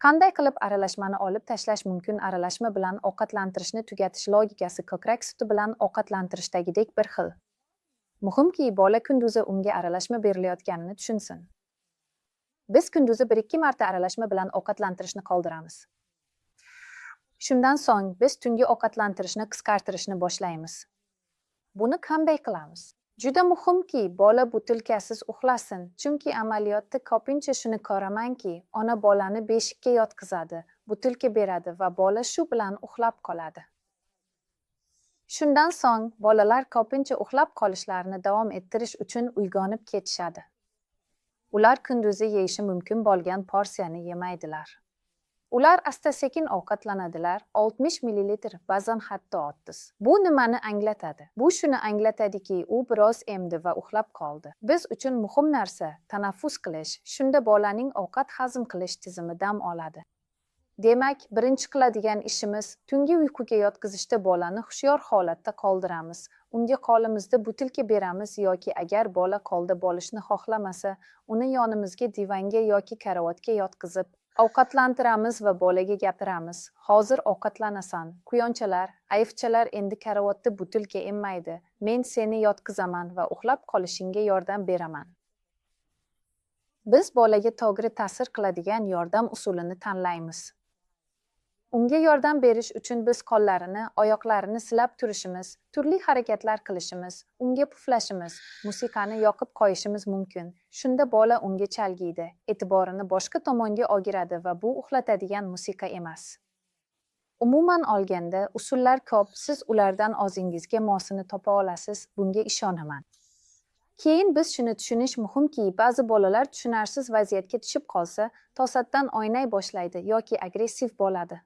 Qanday qilib aralashmani olib tashlash mumkin? Aralashma bilan ovqatlantirishni tugatish logikasi ko'krak suti bilan ovqatlantirishdagidek bir xil. Muhimki, bola kunduzi unga aralashma berilayotganini tushunsin. Biz kunduzi 1-2 marta aralashma bilan ovqatlantirishni qoldiramiz. Shundan so'ng biz tungi ovqatlantirishni qisqartirishni boshlaymiz. Buni qanday qilamiz? Juda muhimki, bola butilkasiz uxlasin, chunki amaliyotda ko'pincha shuni ko'ramanki, ona bolani beshikka yotqizadi, butilka beradi va bola shu bilan uxlab qoladi. Shundan so'ng bolalar ko'pincha uxlab qolishlarini davom ettirish uchun uyg'onib ketishadi. Ular kunduzi yeyishi mumkin bo'lgan porsiyani yemaydilar. Ular asta-sekin ovqatlanadilar, 60 ml, ba'zan hatto 30. Bu nimani anglatadi? Bu shuni anglatadiki, u biroz emdi va uxlab qoldi. Biz uchun muhim narsa tanaffus qilish, shunda bolaning ovqat hazm qilish tizimi dam oladi. Demak, birinchi qiladigan ishimiz tungi uyquga yotqizishda bolani hushyor holatda qoldiramiz. Unga qo'limizda butilka beramiz yoki agar bola qo'lda bo'lishni xohlamasa, uni yonimizga divanga yoki karavotga yotqizib ovqatlantiramiz va bolaga gapiramiz. Hozir ovqatlanasan, quyonchalar, ayiqchalar endi karavotda butilka emmaydi. Men seni yotqizaman va uxlab qolishingga yordam beraman. Biz bolaga to'g'ri ta'sir qiladigan yordam usulini tanlaymiz. Unga yordam berish uchun biz qo'llarini, oyoqlarini silab turishimiz, turli harakatlar qilishimiz, unga puflashimiz, musiqani yoqib qo'yishimiz mumkin. Shunda bola unga chalgiydi, e'tiborini boshqa tomonga o'giradi va bu uxlatadigan musiqa emas. Umuman olganda, usullar ko'p, siz ulardan o'zingizga mosini topa olasiz, bunga ishonaman. Keyin biz shuni tushunish muhimki, ba'zi bolalar tushunarsiz vaziyatga tushib qolsa, to'satdan o'ynay boshlaydi yoki agressiv bo'ladi.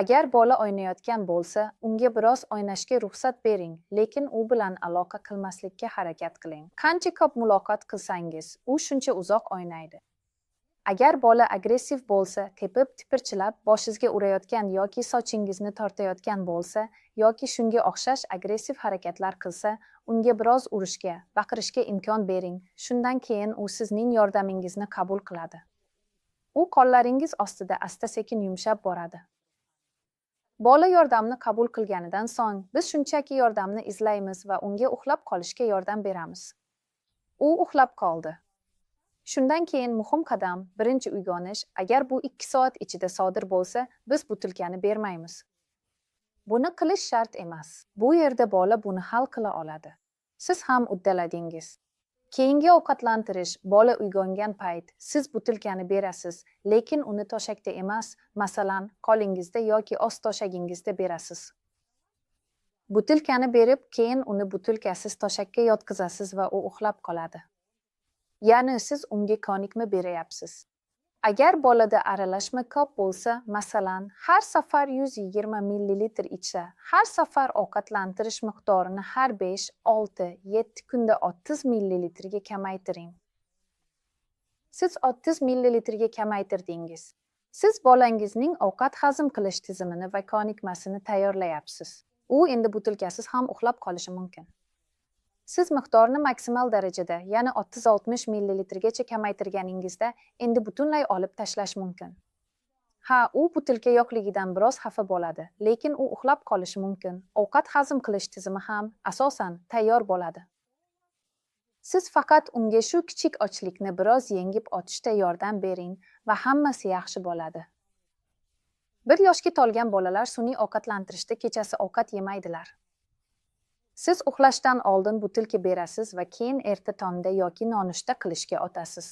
Agar bola o'ynayotgan bo'lsa, unga biroz o'ynashga ruxsat bering, lekin u bilan aloqa qilmaslikka harakat qiling. Qancha ko'p muloqot qilsangiz, u shuncha uzoq o'ynaydi. Agar bola agressiv bo'lsa, tepib, tipirchilab, boshingizga urayotgan yoki sochingizni tortayotgan bo'lsa, yoki shunga o'xshash agressiv harakatlar qilsa, unga biroz urishga, baqirishga imkon bering. Shundan keyin u sizning yordamingizni qabul qiladi. U qo'llaringiz ostida asta-sekin yumshab boradi. Bola yordamni qabul qilganidan so'ng, biz shunchaki yordamni izlaymiz va unga uxlab qolishga yordam beramiz. U uxlab qoldi. Shundan keyin muhim qadam, birinchi uyg'onish. Agar bu 2 soat ichida sodir bo'lsa, biz butilkani bermaymiz. Buni qilish shart emas. Bu yerda bola buni hal qila oladi. Siz ham uddaladingiz. Keyingi ovqatlantirish, bola uyg'ongan payt siz butilkani berasiz, lekin uni to'shakda emas, masalan, qo'lingizda yoki ost to'shagingizda berasiz. Butilkani berib, keyin uni butilkasiz to'shakka yotqizasiz va u uxlab qoladi. Ya'ni siz unga ko'nikma berayapsiz. Agar bolada aralashma ko'p bo'lsa, masalan, har safar 120 ml ichsa, har safar ovqatlantirish miqdorini har 5, 6, 7 kunda 30 ml ga kamaytiring. Siz 30 ml ga kamaytirdingiz. Siz bolangizning ovqat hazm qilish tizimini va ko'nikmasini tayyorlayapsiz. U endi butilkasiz ham uxlab qolishi mumkin. Siz miqdorni maksimal darajada, ya'ni 30-60 ml gacha kamaytirganingizda endi butunlay olib tashlash mumkin. Ha, u butilka yo'qligidan biroz xafa bo'ladi, lekin u uxlab qolishi mumkin. Ovqat hazm qilish tizimi ham asosan tayyor bo'ladi. Siz faqat unga shu kichik ochlikni biroz yengib o'tishda yordam bering va hammasi yaxshi bo'ladi. 1 yoshga to'lgan bolalar sun'iy ovqatlantirishda kechasi ovqat yemaydilar. Siz uxlashdan oldin butilka berasiz va keyin erta tongda yoki nonushta qilishga o'tasiz.